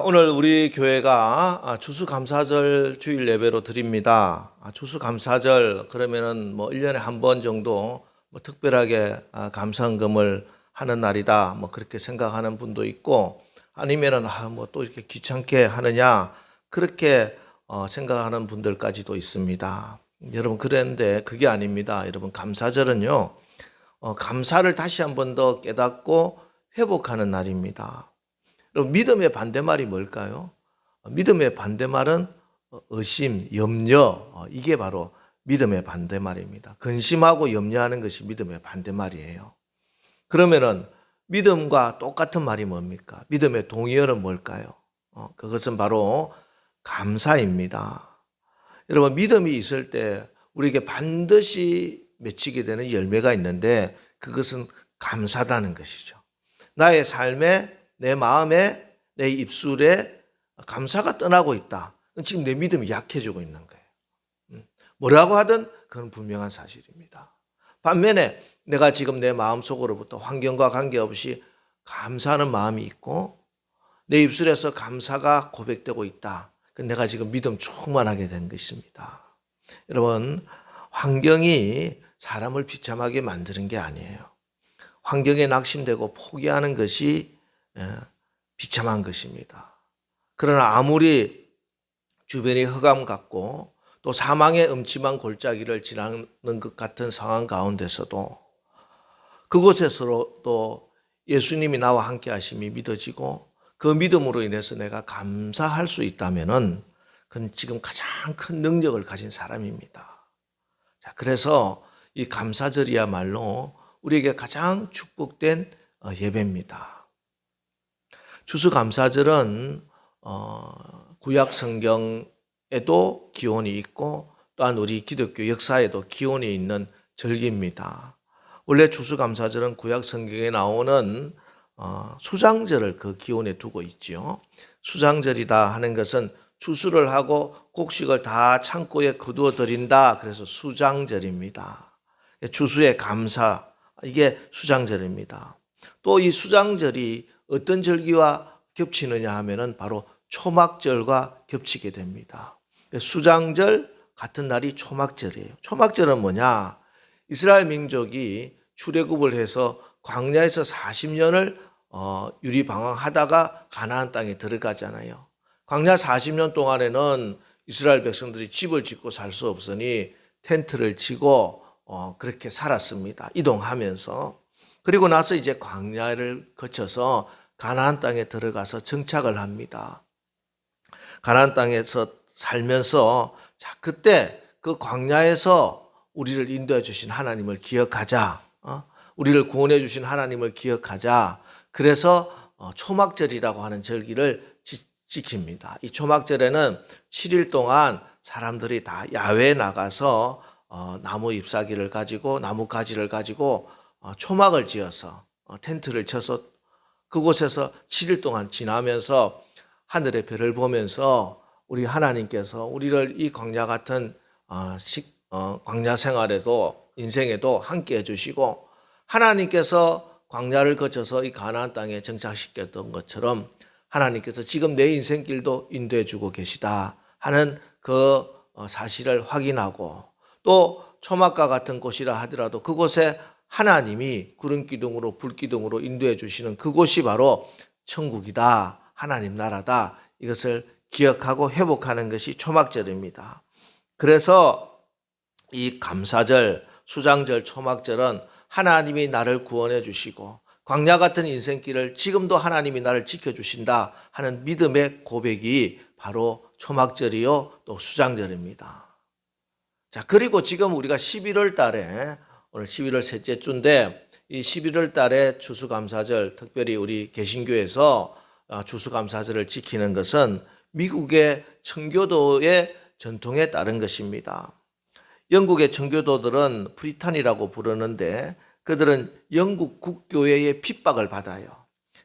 오늘 우리 교회가 추수감사절 주일 예배로 드립니다. 추수감사절 그러면은 뭐 1년에 한 번 정도 뭐 특별하게 감사헌금을 하는 날이다. 뭐 그렇게 생각하는 분도 있고 아니면은 뭐 또 이렇게 귀찮게 하느냐 그렇게 생각하는 분들까지도 있습니다. 여러분 그런데 그게 아닙니다. 여러분 감사절은요. 감사를 다시 한 번 더 깨닫고 회복하는 날입니다. 그럼 믿음의 반대말이 뭘까요? 믿음의 반대말은 의심, 염려, 이게 바로 믿음의 반대말입니다. 근심하고 염려하는 것이 믿음의 반대말이에요. 그러면은 믿음과 똑같은 말이 뭡니까? 믿음의 동의어는 뭘까요? 그것은 바로 감사입니다. 여러분 믿음이 있을 때 우리에게 반드시 맺히게 되는 열매가 있는데 그것은 감사다는 것이죠. 나의 삶에 내 마음에 내 입술에 감사가 떠나고 있다. 지금 내 믿음이 약해지고 있는 거예요. 뭐라고 하든 그건 분명한 사실입니다. 반면에 내가 지금 내 마음속으로부터 환경과 관계없이 감사하는 마음이 있고 내 입술에서 감사가 고백되고 있다. 내가 지금 믿음 충만하게 된 것입니다. 여러분 환경이 사람을 비참하게 만드는 게 아니에요. 환경에 낙심되고 포기하는 것이 비참한 것입니다. 그러나 아무리 주변이 흑암 같고 또 사망의 음침한 골짜기를 지나는 것 같은 상황 가운데서도 그곳에서도 예수님이 나와 함께 하심이 믿어지고 그 믿음으로 인해서 내가 감사할 수 있다면은 그건 지금 가장 큰 능력을 가진 사람입니다. 자, 그래서 이 감사절이야말로 우리에게 가장 축복된 예배입니다. 추수감사절은 구약 성경에도 기원이 있고 또한 우리 기독교 역사에도 기원이 있는 절기입니다. 원래 추수감사절은 구약 성경에 나오는 수장절을 그 기원에 두고 있지요. 수장절이다 하는 것은 추수를 하고 곡식을 다 창고에 거두어 드린다. 그래서 수장절입니다. 추수의 감사, 이게 수장절입니다. 또 이 수장절이 어떤 절기와 겹치느냐 하면은 바로 초막절과 겹치게 됩니다. 수장절 같은 날이 초막절이에요. 초막절은 뭐냐? 이스라엘 민족이 출애굽을 해서 광야에서 40년을 유리방황하다가 가나안 땅에 들어가잖아요. 광야 40년 동안에는 이스라엘 백성들이 집을 짓고 살 수 없으니 텐트를 치고 그렇게 살았습니다. 이동하면서. 그리고 나서 이제 광야를 거쳐서 가나안 땅에 들어가서 정착을 합니다. 가나안 땅에서 살면서 자 그때 그 광야에서 우리를 인도해 주신 하나님을 기억하자. 우리를 구원해 주신 하나님을 기억하자. 그래서 초막절이라고 하는 절기를 지킵니다. 이 초막절에는 7일 동안 사람들이 다 야외에 나가서 나무 잎사귀를 가지고 나무 가지를 가지고 초막을 지어서 텐트를 쳐서 그곳에서 7일 동안 지나면서 하늘의 별을 보면서 우리 하나님께서 우리를 이 광야 같은 광야 생활에도 인생에도 함께 해주시고 하나님께서 광야를 거쳐서 이 가나안 땅에 정착시켰던 것처럼 하나님께서 지금 내 인생길도 인도해 주고 계시다 하는 그 사실을 확인하고 또 초막과 같은 곳이라 하더라도 그곳에 하나님이 구름 기둥으로 불 기둥으로 인도해 주시는 그곳이 바로 천국이다. 하나님 나라다. 이것을 기억하고 회복하는 것이 초막절입니다. 그래서 이 감사절, 수장절, 초막절은 하나님이 나를 구원해 주시고 광야 같은 인생길을 지금도 하나님이 나를 지켜주신다 하는 믿음의 고백이 바로 초막절이요 또 수장절입니다. 자, 그리고 지금 우리가 11월 달에 오늘 11월 셋째 주인데 이 11월 달에 추수감사절 특별히 우리 개신교에서 추수감사절을 지키는 것은 미국의 청교도의 전통에 따른 것입니다. 영국의 청교도들은 프리탄이라고 부르는데 그들은 영국 국교회의 핍박을 받아요.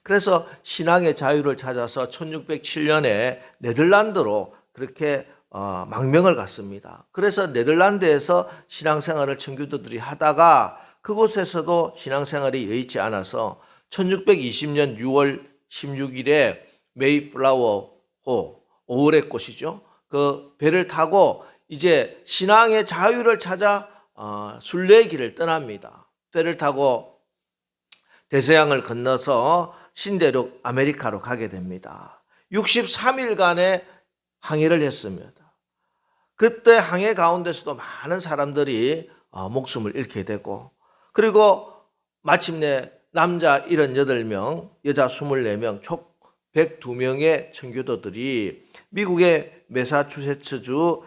그래서 신앙의 자유를 찾아서 1607년에 네덜란드로 그렇게 망명을 갔습니다. 그래서 네덜란드에서 신앙생활을 청교도들이 하다가 그곳에서도 신앙생활이 여의치 않아서 1620년 6월 16일에 메이플라워호, 5월의 꽃이죠. 그 배를 타고 이제 신앙의 자유를 찾아 순례의 길을 떠납니다. 배를 타고 대서양을 건너서 신대륙 아메리카로 가게 됩니다. 63일간의 항해를 했습니다. 그때 항해 가운데서도 많은 사람들이 목숨을 잃게 되고, 그리고 마침내 남자 78명, 여자 24명, 총 102명의 청교도들이 미국의 매사추세츠주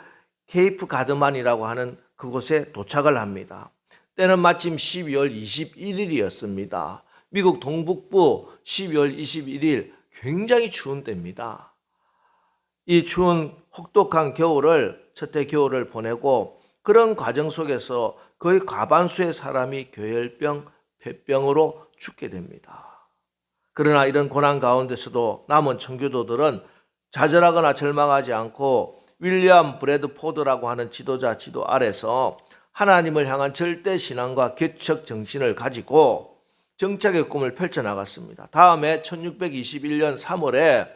케이프 가드만이라고 하는 그곳에 도착을 합니다. 때는 마침 12월 21일이었습니다. 미국 동북부 12월 21일 굉장히 추운 때입니다. 이 추운 혹독한 겨울을, 첫해 겨울을 보내고, 그런 과정 속에서 거의 과반수의 사람이 교열병, 폐병으로 죽게 됩니다. 그러나 이런 고난 가운데서도 남은 청교도들은 좌절하거나 절망하지 않고 윌리엄 브래드포드라고 하는 지도자 지도 아래서 하나님을 향한 절대 신앙과 개척 정신을 가지고 정착의 꿈을 펼쳐나갔습니다. 다음에 1621년 3월에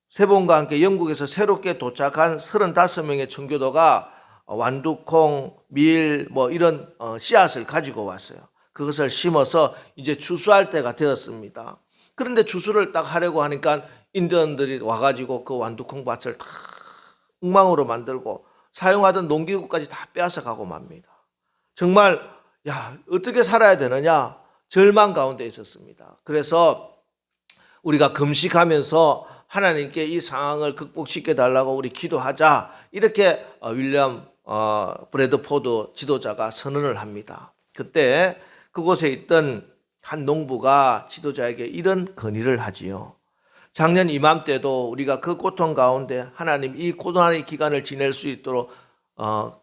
세봉과 함께 영국에서 새롭게 도착한 35명의 청교도가 완두콩, 밀, 이런 씨앗을 가지고 왔어요. 그것을 심어서 이제 추수할 때가 되었습니다. 그런데 추수를 딱 하려고 하니까 인디언들이 와가지고 그 완두콩 밭을 다 엉망으로 만들고 사용하던 농기구까지 다 빼앗아 가고 맙니다. 정말 어떻게 살아야 되느냐, 절망 가운데 있었습니다. 그래서 우리가 금식하면서 하나님께 이 상황을 극복시켜 달라고 우리 기도하자, 이렇게 윌리엄 브래드포드 지도자가 선언을 합니다. 그때 그곳에 있던 한 농부가 지도자에게 이런 건의를 하지요. 작년 이맘때도 우리가 그 고통 가운데 하나님 이 고난의 기간을 지낼 수 있도록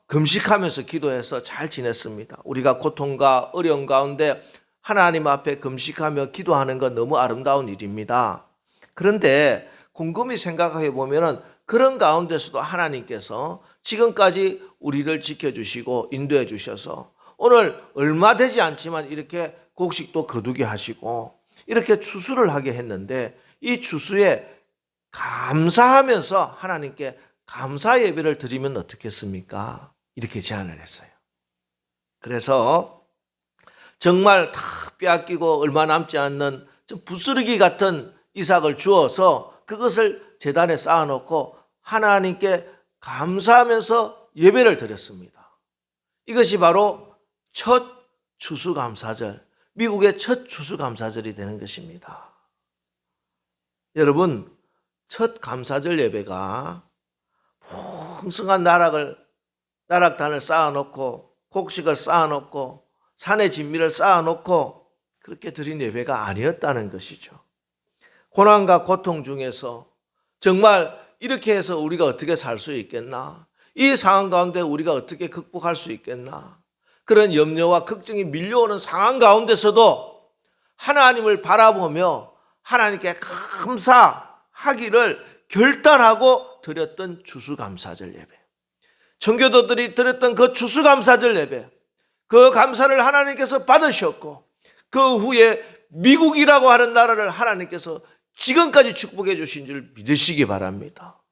금식하면서 기도해서 잘 지냈습니다. 우리가 고통과 어려움 가운데 하나님 앞에 금식하며 기도하는 건 너무 아름다운 일입니다. 그런데 곰곰이 생각해 보면은 그런 가운데서도 하나님께서 지금까지 우리를 지켜주시고 인도해 주셔서 오늘 얼마 되지 않지만 이렇게 곡식도 거두게 하시고 이렇게 추수를 하게 했는데, 이 추수에 감사하면서 하나님께 감사 예배를 드리면 어떻겠습니까? 이렇게 제안을 했어요. 그래서 정말 다 빼앗기고 얼마 남지 않는 좀 부스러기 같은 이삭을 주어서 그것을 제단에 쌓아놓고 하나님께 감사하면서 예배를 드렸습니다. 이것이 바로 첫 추수감사절, 미국의 첫 추수감사절이 되는 것입니다. 여러분, 첫 감사절 예배가 풍성한 나락단을 쌓아놓고 곡식을 쌓아놓고 산의 진미를 쌓아놓고 그렇게 드린 예배가 아니었다는 것이죠. 고난과 고통 중에서 정말 이렇게 해서 우리가 어떻게 살 수 있겠나? 이 상황 가운데 우리가 어떻게 극복할 수 있겠나? 그런 염려와 걱정이 밀려오는 상황 가운데서도 하나님을 바라보며 하나님께 감사하기를 결단하고 드렸던 추수감사절 예배, 청교도들이 드렸던 그 추수감사절 예배, 그 감사를 하나님께서 받으셨고 그 후에 미국이라고 하는 나라를 하나님께서 지금까지 축복해 주신 줄 믿으시기 바랍니다.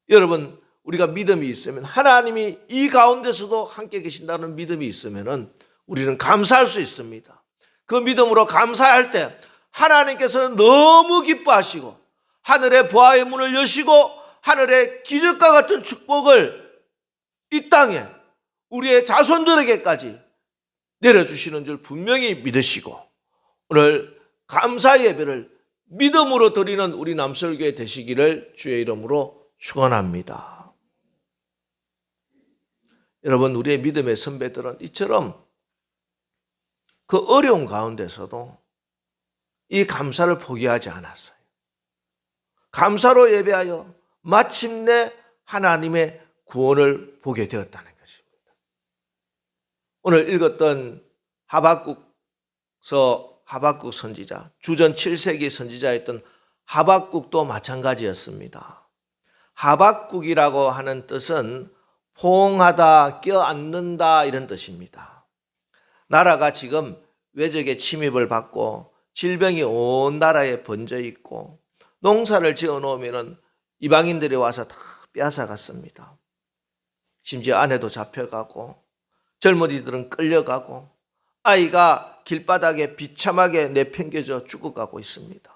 여러분, 우리가 믿음이 있으면, 하나님이 이 가운데서도 함께 계신다는 믿음이 있으면 우리는 감사할 수 있습니다. 그 믿음으로 감사할 때 하나님께서는 너무 기뻐하시고 하늘의 보화의 문을 여시고 하늘의 기적과 같은 축복을 이 땅에 우리의 자손들에게까지 내려주시는 줄 분명히 믿으시고, 오늘 감사 예배를 믿음으로 드리는 우리 남설교회 되시기를 주의 이름으로 축원합니다. 여러분, 우리의 믿음의 선배들은 이처럼 그 어려운 가운데서도 이 감사를 포기하지 않았어요. 감사로 예배하여 마침내 하나님의 구원을 보게 되었다는 것입니다. 오늘 읽었던 하박국 선지자, 주전 7세기 선지자였던 하박국도 마찬가지였습니다. 하박국이라고 하는 뜻은 포옹하다, 껴안는다 이런 뜻입니다. 나라가 지금 외적의 침입을 받고 질병이 온 나라에 번져 있고 농사를 지어 놓으면 이방인들이 와서 다 빼앗아갔습니다. 심지어 아내도 잡혀가고 젊은이들은 끌려가고 아이가 길바닥에 비참하게 내팽개져 죽어가고 있습니다.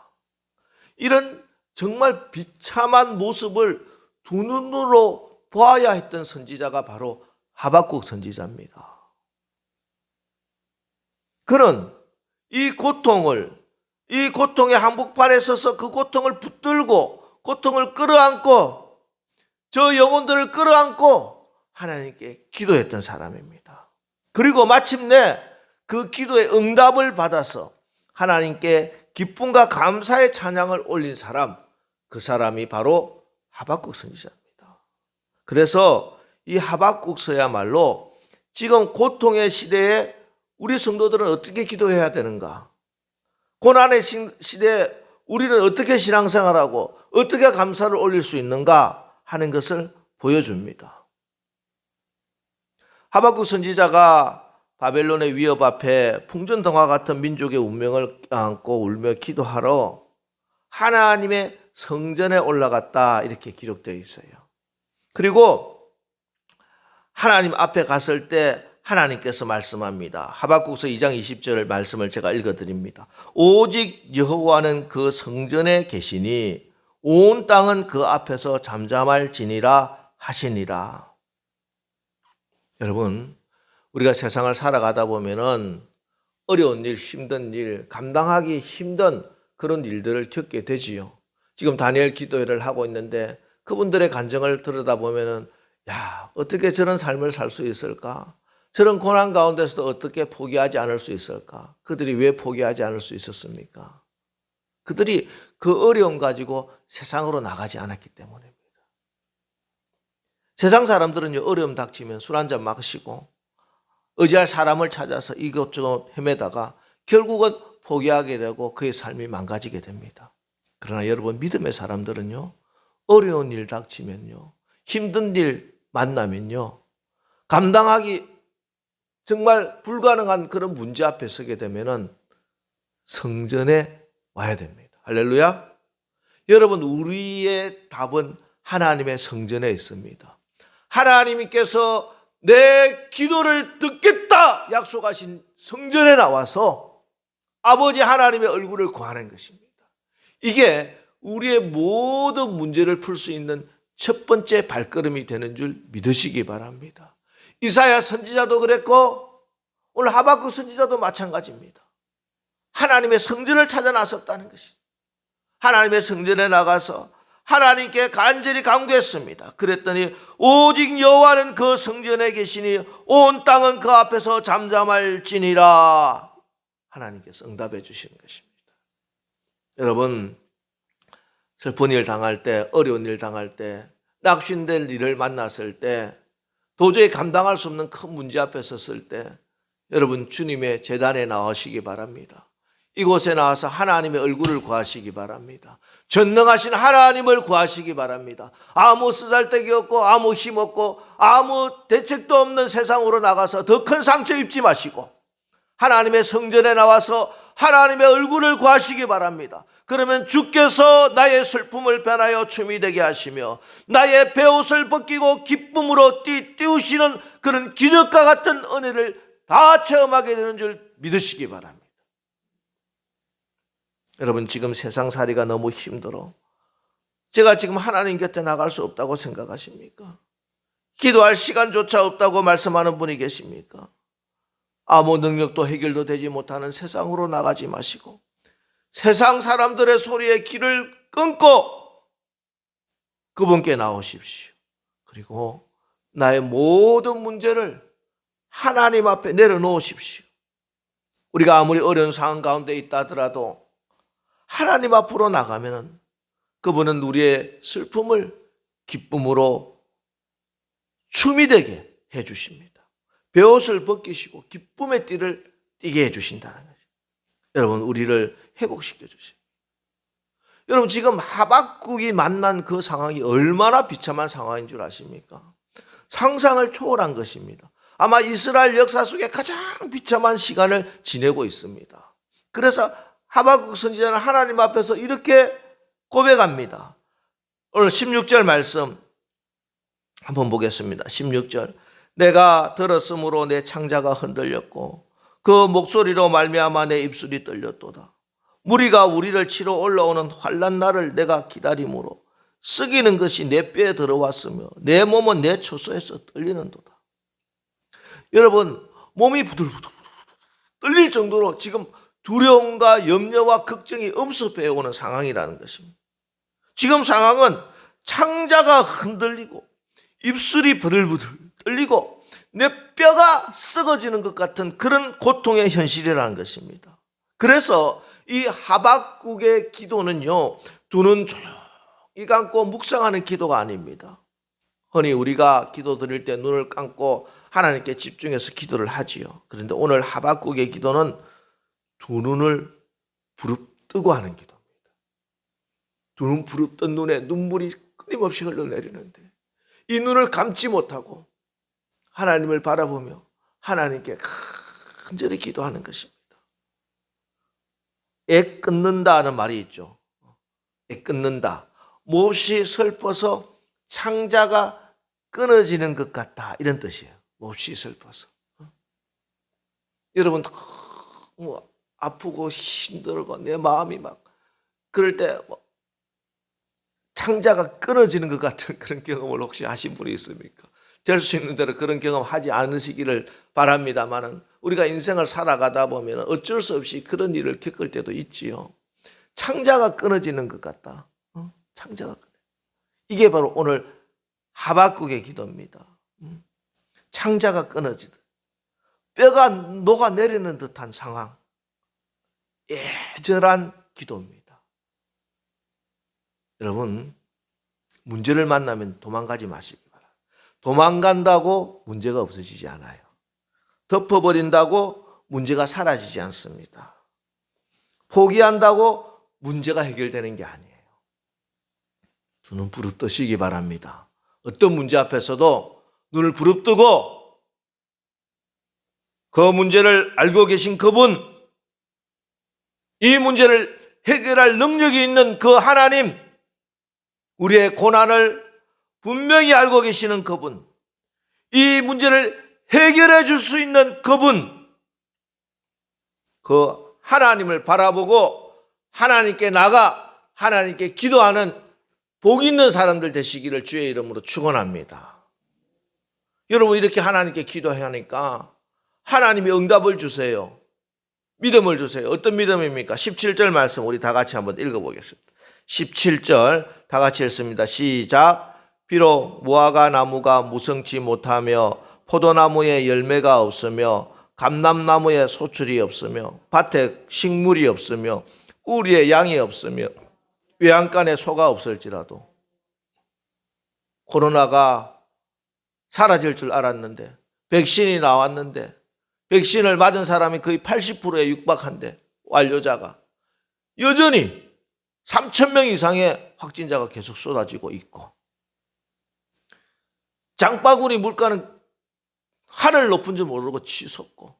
이런 정말 비참한 모습을 두 눈으로 보아야 했던 선지자가 바로 하박국 선지자입니다. 그는 이 고통의 한복판에 서서 그 고통을 붙들고 고통을 끌어안고 저 영혼들을 끌어안고 하나님께 기도했던 사람입니다. 그리고 마침내 그 기도의 응답을 받아서 하나님께 기쁨과 감사의 찬양을 올린 사람, 그 사람이 바로 하박국 선지자입니다. 그래서 이 하박국서야말로 지금 고통의 시대에 우리 성도들은 어떻게 기도해야 되는가? 고난의 시대에 우리는 어떻게 신앙생활하고 어떻게 감사를 올릴 수 있는가 하는 것을 보여줍니다. 하박국 선지자가 바벨론의 위협 앞에 풍전등화 같은 민족의 운명을 안고 울며 기도하러 하나님의 성전에 올라갔다 이렇게 기록되어 있어요. 그리고 하나님 앞에 갔을 때 하나님께서 말씀합니다. 하박국서 2장 20절 말씀을 제가 읽어드립니다. 오직 여호와는 그 성전에 계시니 온 땅은 그 앞에서 잠잠할지니라 하시니라. 여러분, 우리가 세상을 살아가다 보면은 어려운 일, 힘든 일, 감당하기 힘든 그런 일들을 겪게 되지요. 지금 다니엘 기도회를 하고 있는데 그분들의 간증을 들여다보면은 야, 어떻게 저런 삶을 살 수 있을까? 저런 고난 가운데서도 어떻게 포기하지 않을 수 있을까? 그들이 왜 포기하지 않을 수 있었습니까? 그들이 그 어려움 가지고 세상으로 나가지 않았기 때문입니다. 세상 사람들은요, 어려움 닥치면 술 한잔 마시고 의지할 사람을 찾아서 이것저것 헤매다가 결국은 포기하게 되고 그의 삶이 망가지게 됩니다. 그러나 여러분, 믿음의 사람들은요, 어려운 일 닥치면요, 힘든 일 만나면요, 감당하기 정말 불가능한 그런 문제 앞에 서게 되면은 성전에 와야 됩니다. 할렐루야. 여러분, 우리의 답은 하나님의 성전에 있습니다. 하나님께서 내 기도를 듣겠다 약속하신 성전에 나와서 아버지 하나님의 얼굴을 구하는 것입니다. 이게 우리의 모든 문제를 풀 수 있는 첫 번째 발걸음이 되는 줄 믿으시기 바랍니다. 이사야 선지자도 그랬고 오늘 하박국 선지자도 마찬가지입니다. 하나님의 성전을 찾아 나섰다는 것이, 하나님의 성전에 나가서 하나님께 간절히 간구했습니다. 그랬더니 오직 여호와는 그 성전에 계시니 온 땅은 그 앞에서 잠잠할지니라. 하나님께서 응답해 주시는 것입니다. 여러분, 슬픈 일 당할 때, 어려운 일 당할 때, 낙심될 일을 만났을 때, 도저히 감당할 수 없는 큰 문제 앞에 섰을 때 여러분, 주님의 제단에 나오시기 바랍니다. 이곳에 나와서 하나님의 얼굴을 구하시기 바랍니다. 전능하신 하나님을 구하시기 바랍니다. 아무 쓰잘데기 없고 아무 힘 없고 아무 대책도 없는 세상으로 나가서 더 큰 상처 입지 마시고 하나님의 성전에 나와서 하나님의 얼굴을 구하시기 바랍니다. 그러면 주께서 나의 슬픔을 변하여 춤이 되게 하시며 나의 베옷을 벗기고 기쁨으로 띄우시는 그런 기적과 같은 은혜를 다 체험하게 되는 줄 믿으시기 바랍니다. 여러분, 지금 세상살이가 너무 힘들어 제가 지금 하나님 곁에 나갈 수 없다고 생각하십니까? 기도할 시간조차 없다고 말씀하는 분이 계십니까? 아무 능력도 해결도 되지 못하는 세상으로 나가지 마시고 세상 사람들의 소리에 귀를 끊고 그분께 나오십시오. 그리고 나의 모든 문제를 하나님 앞에 내려놓으십시오. 우리가 아무리 어려운 상황 가운데 있다 하더라도 하나님 앞으로 나가면 그분은 우리의 슬픔을 기쁨으로 춤이 되게 해주십니다. 베옷을 벗기시고 기쁨의 띠를 띠게 해주신다는 거죠. 여러분, 우리를 회복시켜 주십니다. 여러분, 지금 하박국이 만난 그 상황이 얼마나 비참한 상황인 줄 아십니까? 상상을 초월한 것입니다. 아마 이스라엘 역사 속에 가장 비참한 시간을 지내고 있습니다. 그래서 하박국 선지자는 하나님 앞에서 이렇게 고백합니다. 오늘 16절 말씀 한번 보겠습니다. 16절. 내가 들었으므로 내 창자가 흔들렸고 그 목소리로 말미암아 내 입술이 떨렸도다. 무리가 우리를 치러 올라오는 환난 날을 내가 기다림으로 썩이는 것이 내 뼈에 들어왔으며 내 몸은 내 초소에서 떨리는도다. 여러분, 몸이 부들부들 떨릴 정도로 지금 두려움과 염려와 걱정이 엄습해 오는 상황이라는 것입니다. 지금 상황은 창자가 흔들리고 입술이 부들부들 떨리고 내 뼈가 썩어지는 것 같은 그런 고통의 현실이라는 것입니다. 그래서 이 하박국의 기도는요, 두 눈 조용히 감고 묵상하는 기도가 아닙니다. 흔히 우리가 기도 드릴 때 눈을 감고 하나님께 집중해서 기도를 하지요. 그런데 오늘 하박국의 기도는 두 눈을 부릅뜨고 하는 기도입니다. 두 눈 부릅뜬 눈에 눈물이 끊임없이 흘러내리는데 이 눈을 감지 못하고 하나님을 바라보며 하나님께 간절히 기도하는 것입니다. 애 끊는다는 말이 있죠. 애 끊는다. 몹시 슬퍼서 창자가 끊어지는 것 같다. 이런 뜻이에요. 몹시 슬퍼서. 여러분, 아프고 힘들고 내 마음이 막 그럴 때 창자가 끊어지는 것 같은 그런 경험을 혹시 하신 분이 있습니까? 될 수 있는 대로 그런 경험 하지 않으시기를 바랍니다만 우리가 인생을 살아가다 보면 어쩔 수 없이 그런 일을 겪을 때도 있지요. 창자가 끊어지는 것 같다. 창자가 끊어. 이게 바로 오늘 하박국의 기도입니다. 창자가 끊어지듯 뼈가 녹아내리는 듯한 상황. 애절한 기도입니다. 여러분, 문제를 만나면 도망가지 마시기 바랍니다. 도망간다고 문제가 없어지지 않아요. 덮어버린다고 문제가 사라지지 않습니다. 포기한다고 문제가 해결되는 게 아니에요. 두 눈 부릅뜨시기 바랍니다. 어떤 문제 앞에서도 눈을 부릅뜨고 그 문제를 알고 계신 그분, 이 문제를 해결할 능력이 있는 그 하나님, 우리의 고난을 분명히 알고 계시는 그분, 이 문제를 해결해 줄 수 있는 그분, 그 하나님을 바라보고 하나님께 나가 하나님께 기도하는 복 있는 사람들 되시기를 주의 이름으로 축원합니다. 여러분, 이렇게 하나님께 기도하니까 하나님이 응답을 주세요. 믿음을 주세요. 어떤 믿음입니까? 17절 말씀 우리 다 같이 한번 읽어보겠습니다. 17절 다 같이 읽습니다. 시작. 비록 무화과 나무가 무성치 못하며 포도나무에 열매가 없으며 감람나무에 소출이 없으며 밭에 식물이 없으며 우리에 양이 없으며 외양간에 소가 없을지라도, 코로나가 사라질 줄 알았는데, 백신이 나왔는데, 백신을 맞은 사람이 거의 80%에 육박한데, 완료자가 여전히 3,000명 이상의 확진자가 계속 쏟아지고 있고, 장바구니 물가는 하늘 높은 줄 모르고 치솟고,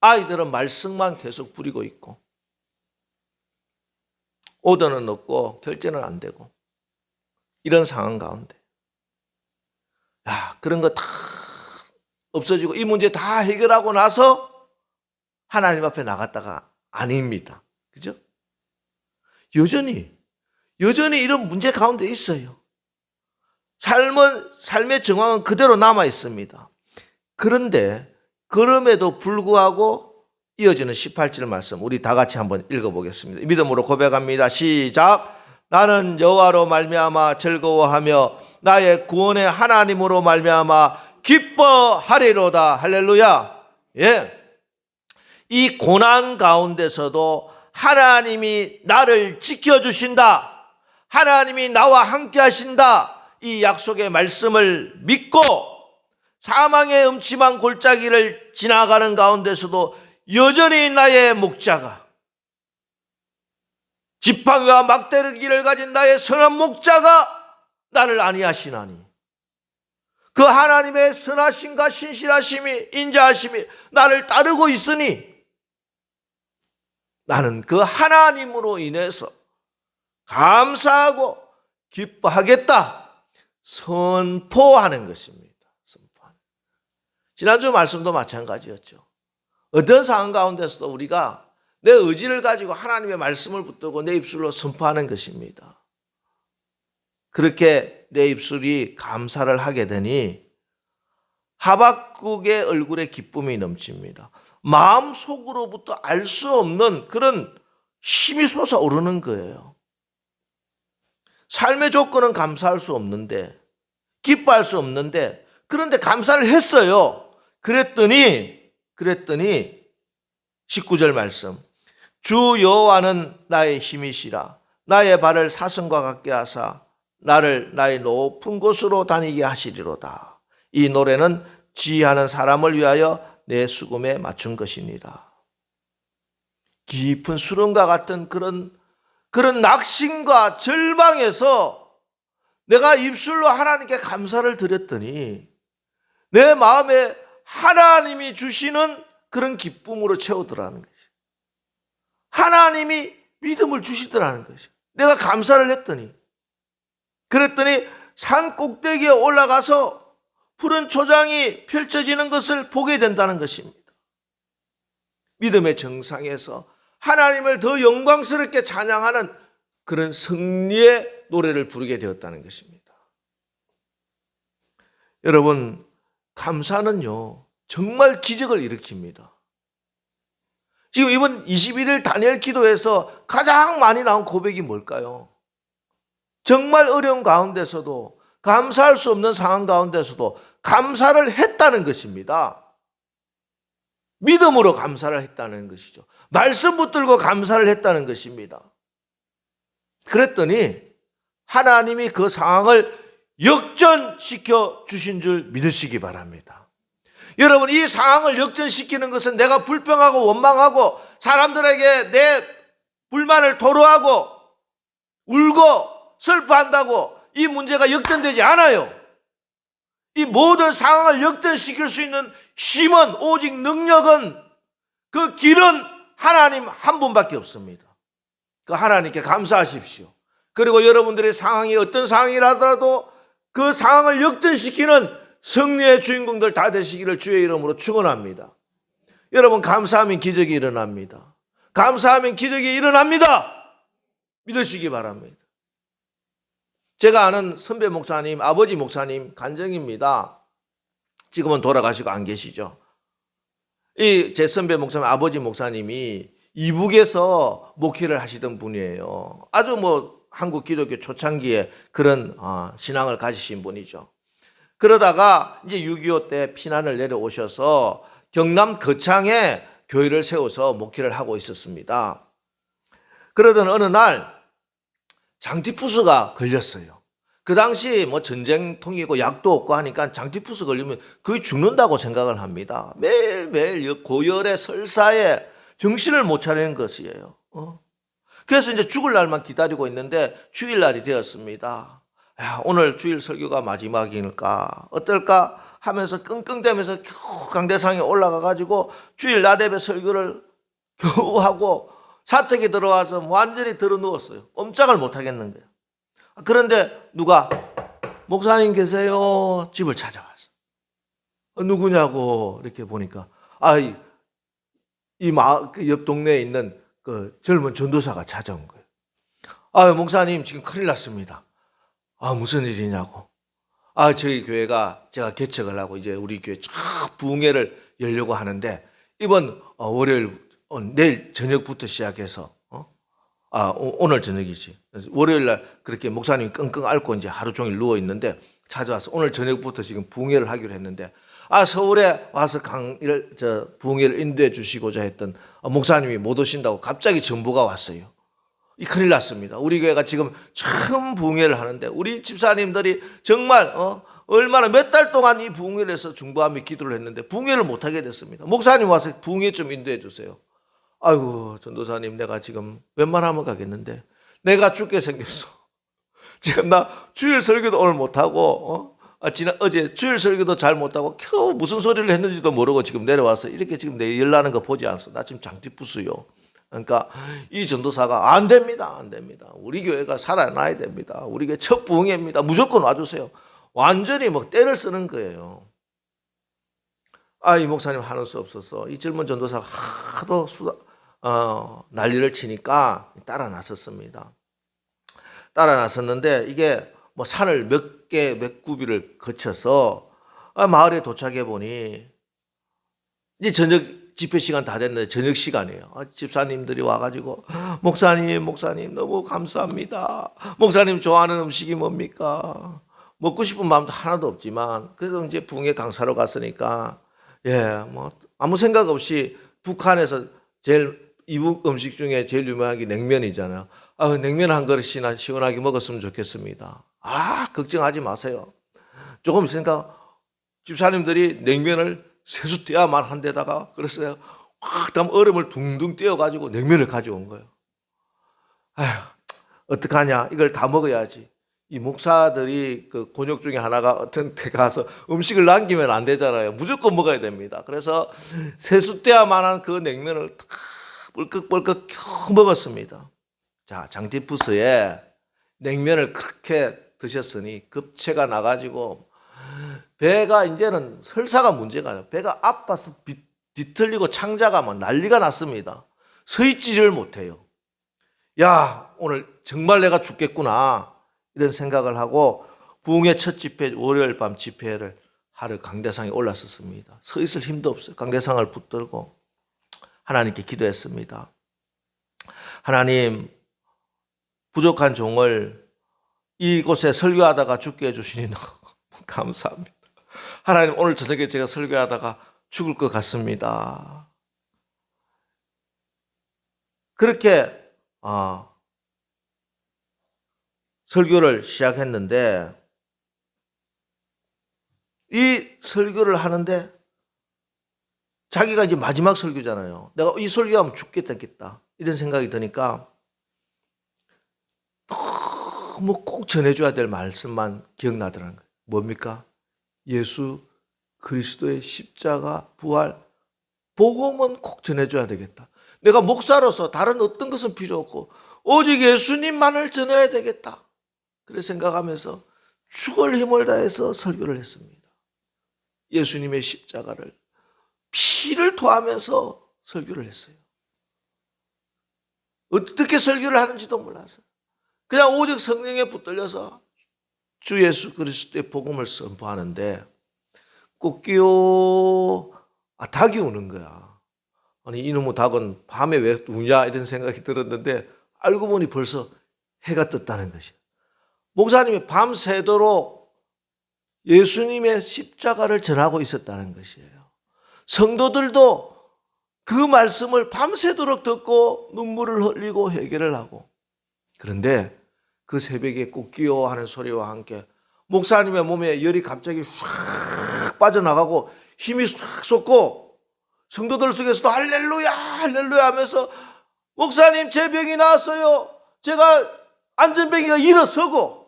아이들은 말썽만 계속 부리고 있고, 오더는 없고 결제는 안 되고, 이런 상황 가운데 그런 거 다 없어지고 이 문제 다 해결하고 나서 하나님 앞에 나갔다가 아닙니다. 그죠? 여전히 이런 문제 가운데 있어요. 삶의 정황은 그대로 남아 있습니다. 그런데 그럼에도 불구하고 이어지는 18절 말씀 우리 다 같이 한번 읽어보겠습니다. 믿음으로 고백합니다. 시작. 나는 여호와로 말미암아 즐거워하며 나의 구원의 하나님으로 말미암아 기뻐하리로다. 할렐루야. 예. 이 고난 가운데서도 하나님이 나를 지켜주신다, 하나님이 나와 함께 하신다, 이 약속의 말씀을 믿고 사망의 음침한 골짜기를 지나가는 가운데서도 여전히 나의 목자가, 지팡이와 막대기를 가진 나의 선한 목자가 나를 안위하시나니, 그 하나님의 선하심과 신실하심이, 인자하심이 나를 따르고 있으니 나는 그 하나님으로 인해서 감사하고 기뻐하겠다 선포하는 것입니다. 선포하는. 지난주 말씀도 마찬가지였죠. 어떤 상황 가운데서도 우리가 내 의지를 가지고 하나님의 말씀을 붙들고 내 입술로 선포하는 것입니다. 그렇게 내 입술이 감사를 하게 되니 하박국의 얼굴에 기쁨이 넘칩니다. 마음속으로부터 알 수 없는 그런 힘이 솟아오르는 거예요. 삶의 조건은 감사할 수 없는데, 기뻐할 수 없는데, 그런데 감사를 했어요. 그랬더니 19절 말씀, 주 여호와는 나의 힘이시라. 나의 발을 사슴과 같게 하사 나를 나의 높은 곳으로 다니게 하시리로다. 이 노래는 지휘하는 사람을 위하여 내 수금에 맞춘 것이니라. 깊은 수렁과 같은 그런 낙심과 절망에서 내가 입술로 하나님께 감사를 드렸더니 내 마음에 하나님이 주시는 그런 기쁨으로 채우더라는 것이죠. 하나님이 믿음을 주시더라는 것이죠. 내가 감사를 했더니, 그랬더니 산 꼭대기에 올라가서 푸른 초장이 펼쳐지는 것을 보게 된다는 것입니다. 믿음의 정상에서 하나님을 더 영광스럽게 찬양하는 그런 승리의 노래를 부르게 되었다는 것입니다. 여러분, 감사는요, 정말 기적을 일으킵니다. 지금 이번 21일 다니엘 기도에서 가장 많이 나온 고백이 뭘까요? 정말 어려운 가운데서도, 감사할 수 없는 상황 가운데서도 감사를 했다는 것입니다. 믿음으로 감사를 했다는 것이죠. 말씀 붙들고 감사를 했다는 것입니다. 그랬더니 하나님이 그 상황을 역전시켜 주신 줄 믿으시기 바랍니다. 여러분, 이 상황을 역전시키는 것은 내가 불평하고 원망하고 사람들에게 내 불만을 토로하고 울고 슬퍼한다고 이 문제가 역전되지 않아요. 이 모든 상황을 역전시킬 수 있는 힘은, 오직 능력은, 그 길은 하나님 한 분밖에 없습니다. 그 하나님께 감사하십시오. 그리고 여러분들의 상황이 어떤 상황이라더라도 그 상황을 역전시키는 승리의 주인공들 다 되시기를 주의 이름으로 축원합니다. 여러분, 감사하면 기적이 일어납니다. 감사하면 기적이 일어납니다. 믿으시기 바랍니다. 제가 아는 선배 목사님, 아버지 목사님 간증입니다. 지금은 돌아가시고 안 계시죠. 이 제 선배 목사님, 아버지 목사님이 이북에서 목회를 하시던 분이에요. 아주 한국 기독교 초창기에 그런 신앙을 가지신 분이죠. 그러다가 이제 6.25 때 피난을 내려오셔서 경남 거창에 교회를 세워서 목회를 하고 있었습니다. 그러던 어느 날 장티푸스가 걸렸어요. 그 당시 전쟁통이고 약도 없고 하니까 장티푸스 걸리면 거의 죽는다고 생각을 합니다. 매일매일 고열에 설사에 정신을 못 차리는 것이에요. 그래서 이제 죽을 날만 기다리고 있는데 주일날이 되었습니다. 오늘 주일 설교가 마지막이니까 어떨까 하면서 끙끙대면서 겨우 강대상에 올라가가지고 주일 나대배 설교를 겨우 하고 사택에 들어와서 완전히 들어누웠어요. 꼼짝을 못 하겠는 거예요. 그런데 누가 목사님 계세요? 집을 찾아왔어. 누구냐고 이렇게 보니까 옆 동네에 있는 그 젊은 전도사가 찾아온 거예요. 목사님 지금 큰일 났습니다. 무슨 일이냐고. 저희 교회가 제가 개척을 하고 이제 우리 교회 쫙 부흥회를 열려고 하는데 이번 월요일 내일 저녁부터 시작해서 오늘 저녁이지. 월요일 날 그렇게 목사님이 끙끙 앓고 이제 하루 종일 누워 있는데 찾아와서 오늘 저녁부터 지금 부흥회를 하기로 했는데 서울에 와서 부흥회를 인도해 주시고자 했던 목사님이 못 오신다고 갑자기 전보가 왔어요. 큰일 났습니다. 우리 교회가 지금 처음 부흥회를 하는데 우리 집사님들이 정말 얼마나 몇 달 동안 이 부흥회를 해서 중보하며 기도를 했는데 부흥회를 못하게 됐습니다. 목사님 와서 부흥회 좀 인도해 주세요. 아이고 전도사님, 내가 지금 웬만하면 가겠는데 내가 죽게 생겼어. 지금 나 주일 설교도 오늘 못하고 어제 주일 설교도 잘 못하고 겨우 무슨 소리를 했는지도 모르고 지금 내려와서 이렇게 지금 내 열나는 거 보지 않았어. 나 지금 장티푸스요. 그러니까 이 전도사가 안 됩니다. 안 됩니다. 우리 교회가 살아나야 됩니다. 우리 교회 첫 부흥회입니다. 무조건 와주세요. 완전히 막 때를 쓰는 거예요. 이 목사님 하는 수 없어서 이 젊은 전도사가 하도 난리를 치니까 따라 나섰습니다. 따라 나섰는데 이게 뭐 산을 몇 구비를 거쳐서 마을에 도착해 보니 이제 저녁 집회 시간 다 됐는데 저녁 시간이에요. 집사님들이 와가지고 목사님 너무 감사합니다. 목사님 좋아하는 음식이 뭡니까? 먹고 싶은 마음도 하나도 없지만 그래도 이제 부흥회 강사로 갔으니까 뭐 아무 생각 없이 북한에서 제일 이북 음식 중에 제일 유명한 게 냉면이잖아요. 냉면 한 그릇이나 시원하게 먹었으면 좋겠습니다. 걱정하지 마세요. 조금 있으니까 집사님들이 냉면을 세숫대야만 한 데다가 그랬어요. 그다음 얼음을 둥둥 떼어가지고 냉면을 가져온 거예요. 어떡하냐, 이걸 다 먹어야지. 이 목사들이 그 곤욕 중에 하나가 어떤 데 가서 음식을 남기면 안 되잖아요. 무조건 먹어야 됩니다. 그래서 세숫대야만한 그 냉면을 다 벌컥벌컥 먹었습니다. 자, 장티푸스에 냉면을 그렇게 드셨으니 급체가 나가지고 배가 이제는 설사가 문제가 아니에요. 배가 아파서 뒤틀리고 창자가 막 난리가 났습니다. 서 있지를 못해요. 오늘 정말 내가 죽겠구나 이런 생각을 하고 부흥회 첫 집회 월요일 밤 집회를 하러 강대상에 올랐었습니다. 서 있을 힘도 없어요. 강대상을 붙들고 하나님께 기도했습니다. 하나님, 부족한 종을 이곳에 설교하다가 죽게 해주시니 너무 감사합니다. 하나님, 오늘 저녁에 제가 설교하다가 죽을 것 같습니다. 그렇게 설교를 시작했는데 이 설교를 하는데 자기가 이제 마지막 설교잖아요. 내가 이 설교하면 죽겠다 이런 생각이 드니까 너무 꼭 전해줘야 될 말씀만 기억나더라는 거예요. 뭡니까? 예수 그리스도의 십자가 부활 복음은 꼭 전해줘야 되겠다. 내가 목사로서 다른 어떤 것은 필요 없고 오직 예수님만을 전해야 되겠다. 그래 생각하면서 죽을 힘을 다해서 설교를 했습니다. 예수님의 십자가를 피를 토하면서 설교를 했어요. 어떻게 설교를 하는지도 몰랐어요. 그냥 오직 성령에 붙들려서 주 예수 그리스도의 복음을 선포하는데 꽃기요 닭이 우는 거야. 아니 이놈의 닭은 밤에 왜 우냐 이런 생각이 들었는데 알고 보니 벌써 해가 떴다는 것이야. 목사님이 밤새도록 예수님의 십자가를 전하고 있었다는 것이에요. 성도들도 그 말씀을 밤새도록 듣고 눈물을 흘리고 회개를 하고 그런데 그 새벽에 꽃기요 하는 소리와 함께 목사님의 몸에 열이 갑자기 확 빠져나가고 힘이 확 솟고 성도들 속에서도 할렐루야 할렐루야 하면서 목사님 제 병이 나았어요. 제가 안전병이가 일어서고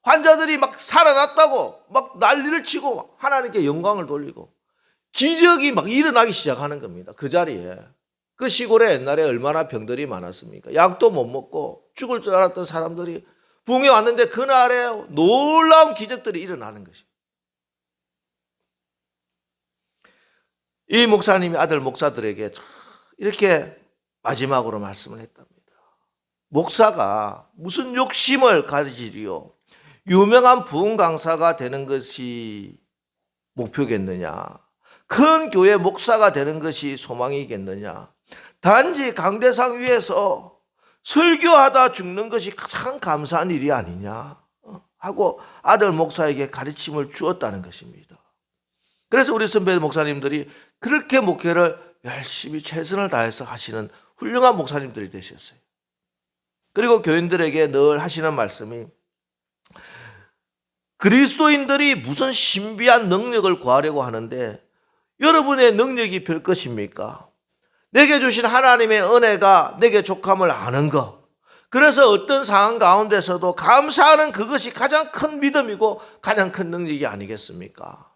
환자들이 막 살아났다고 막 난리를 치고 하나님께 영광을 돌리고 기적이 막 일어나기 시작하는 겁니다. 그 자리에. 그 시골에 옛날에 얼마나 병들이 많았습니까? 약도 못 먹고 죽을 줄 알았던 사람들이 부흥에 왔는데 그날에 놀라운 기적들이 일어나는 것입니다. 이 목사님이 아들 목사들에게 이렇게 마지막으로 말씀을 했답니다. 목사가 무슨 욕심을 가지리요? 유명한 부흥 강사가 되는 것이 목표겠느냐? 큰 교회 목사가 되는 것이 소망이겠느냐? 단지 강대상 위에서 설교하다 죽는 것이 가장 감사한 일이 아니냐 하고 아들 목사에게 가르침을 주었다는 것입니다. 그래서 우리 선배 목사님들이 그렇게 목회를 열심히 최선을 다해서 하시는 훌륭한 목사님들이 되셨어요. 그리고 교인들에게 늘 하시는 말씀이 그리스도인들이 무슨 신비한 능력을 구하려고 하는데 여러분의 능력이 별 것입니까? 내게 주신 하나님의 은혜가 내게 족함을 아는 것. 그래서 어떤 상황 가운데서도 감사하는 그것이 가장 큰 믿음이고 가장 큰 능력이 아니겠습니까?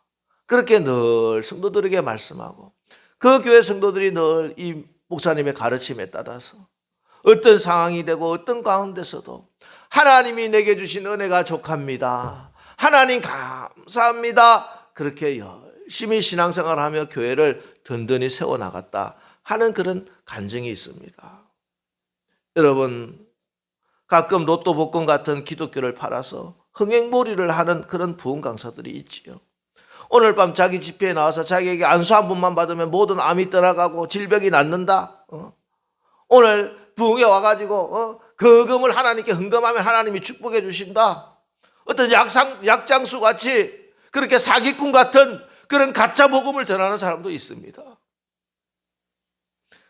그렇게 늘 성도들에게 말씀하고 그 교회 성도들이 늘 이 목사님의 가르침에 따라서 어떤 상황이 되고 어떤 가운데서도 하나님이 내게 주신 은혜가 족합니다. 하나님 감사합니다. 그렇게 열심히 신앙생활을 하며 교회를 든든히 세워나갔다 하는 그런 간증이 있습니다. 여러분, 가끔 로또 복권 같은 기독교를 팔아서 흥행몰이를 하는 그런 부흥 강사들이 있지요. 오늘 밤 자기 집회에 나와서 자기에게 안수 한 번만 받으면 모든 암이 떠나가고 질병이 낫는다. 오늘 부흥에 와가지고 그 금을 하나님께 헌금하면 하나님이 축복해 주신다. 어떤 약장수 같이 그렇게 사기꾼 같은 그런 가짜 복음을 전하는 사람도 있습니다.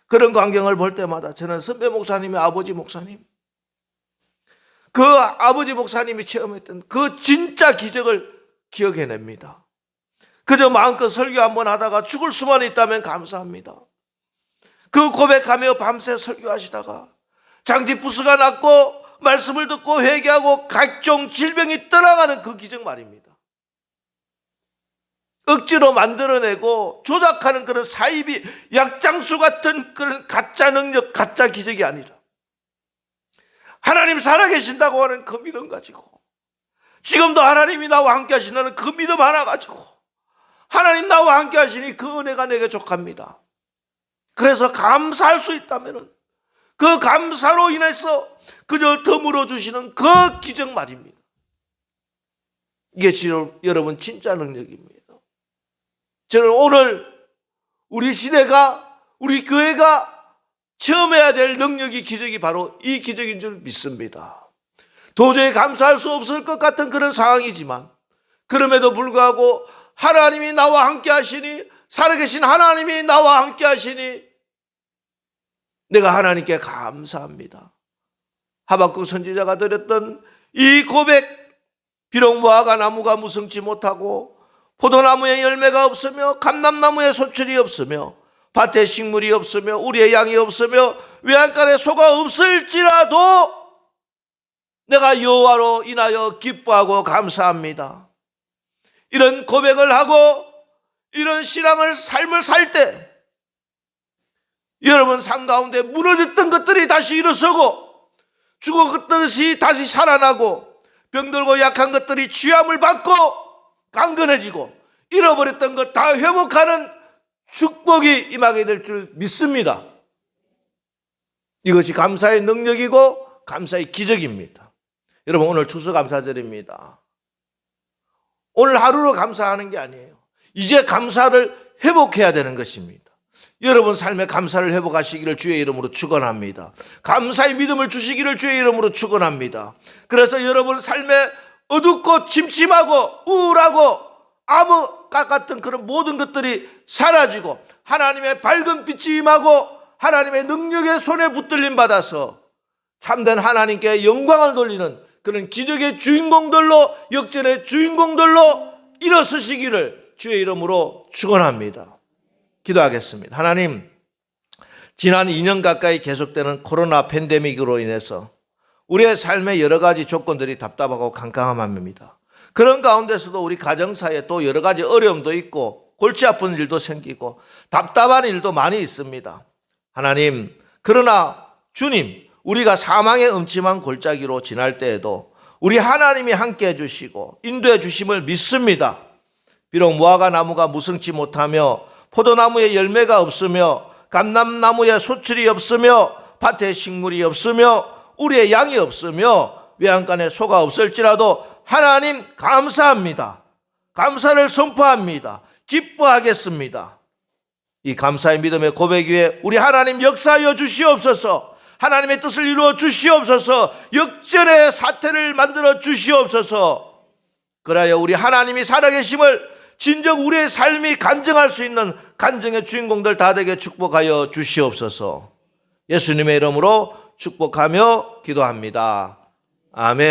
그런 광경을 볼 때마다 저는 선배 목사님의 아버지 목사님, 그 아버지 목사님이 체험했던 그 진짜 기적을 기억해냅니다. 그저 마음껏 설교 한번 하다가 죽을 수만 있다면 감사합니다. 그 고백하며 밤새 설교하시다가 장기부스가 났고 말씀을 듣고 회개하고 각종 질병이 떠나가는 그 기적 말입니다. 억지로 만들어내고 조작하는 그런 사이비 약장수 같은 그런 가짜 능력, 가짜 기적이 아니라 하나님 살아계신다고 하는 그 믿음 가지고, 지금도 하나님이 나와 함께 하신다는 그 믿음 하나 가지고, 하나님 나와 함께 하시니 그 은혜가 내게 족합니다. 그래서 감사할 수 있다면 그 감사로 인해서 그저 더물어 주시는 그 기적 말입니다. 이게 여러분 진짜 능력입니다. 저는 오늘 우리 시대가, 우리 교회가 체험해야 될 능력이, 기적이 바로 이 기적인 줄 믿습니다. 도저히 감사할 수 없을 것 같은 그런 상황이지만 그럼에도 불구하고 하나님이 나와 함께 하시니, 살아계신 하나님이 나와 함께 하시니 내가 하나님께 감사합니다. 하박국 선지자가 드렸던 이 고백, 비록 무화과 나무가 무성치 못하고 포도나무에 열매가 없으며 감람나무에 소출이 없으며 밭에 식물이 없으며 우리의 양이 없으며 외양간에 소가 없을지라도 내가 여호와로 인하여 기뻐하고 감사합니다. 이런 고백을 하고 이런 신앙을 삶을 살 때 여러분 삶 가운데 무너졌던 것들이 다시 일어서고 죽었던 다시 살아나고 병들고 약한 것들이 취함을 받고 강건해지고 잃어버렸던 것 다 회복하는 축복이 임하게 될 줄 믿습니다. 이것이 감사의 능력이고 감사의 기적입니다. 여러분, 오늘 추수감사절입니다. 오늘 하루로 감사하는 게 아니에요. 이제 감사를 회복해야 되는 것입니다. 여러분 삶의 감사를 회복하시기를 주의 이름으로 축원합니다. 감사의 믿음을 주시기를 주의 이름으로 축원합니다. 그래서 여러분 삶에 어둡고 침침하고 우울하고 암흑 같은 그런 모든 것들이 사라지고 하나님의 밝은 빛이 임하고 하나님의 능력의 손에 붙들림 받아서 참된 하나님께 영광을 돌리는 그런 기적의 주인공들로, 역전의 주인공들로 일어서시기를 주의 이름으로 축원합니다. 기도하겠습니다. 하나님, 지난 2년 가까이 계속되는 코로나 팬데믹으로 인해서 우리의 삶의 여러 가지 조건들이 답답하고 깜깜합니다. 그런 가운데서도 우리 가정사에 또 여러 가지 어려움도 있고 골치 아픈 일도 생기고 답답한 일도 많이 있습니다. 하나님, 그러나 주님, 우리가 사망의 음침한 골짜기로 지날 때에도 우리 하나님이 함께 해주시고 인도해 주심을 믿습니다. 비록 무화과 나무가 무성치 못하며 포도나무에 열매가 없으며 감람나무에 소출이 없으며 밭에 식물이 없으며 우리의 양이 없으며 외양간에 소가 없을지라도 하나님 감사합니다. 감사를 선포합니다. 기뻐하겠습니다. 이 감사의 믿음의 고백 위에 우리 하나님 역사하여 주시옵소서. 하나님의 뜻을 이루어 주시옵소서. 역전의 사태를 만들어 주시옵소서. 그래야 우리 하나님이 살아계심을 진정 우리의 삶이 간증할 수 있는 간증의 주인공들 다 되게 축복하여 주시옵소서. 예수님의 이름으로 축복하며 기도합니다. 아멘.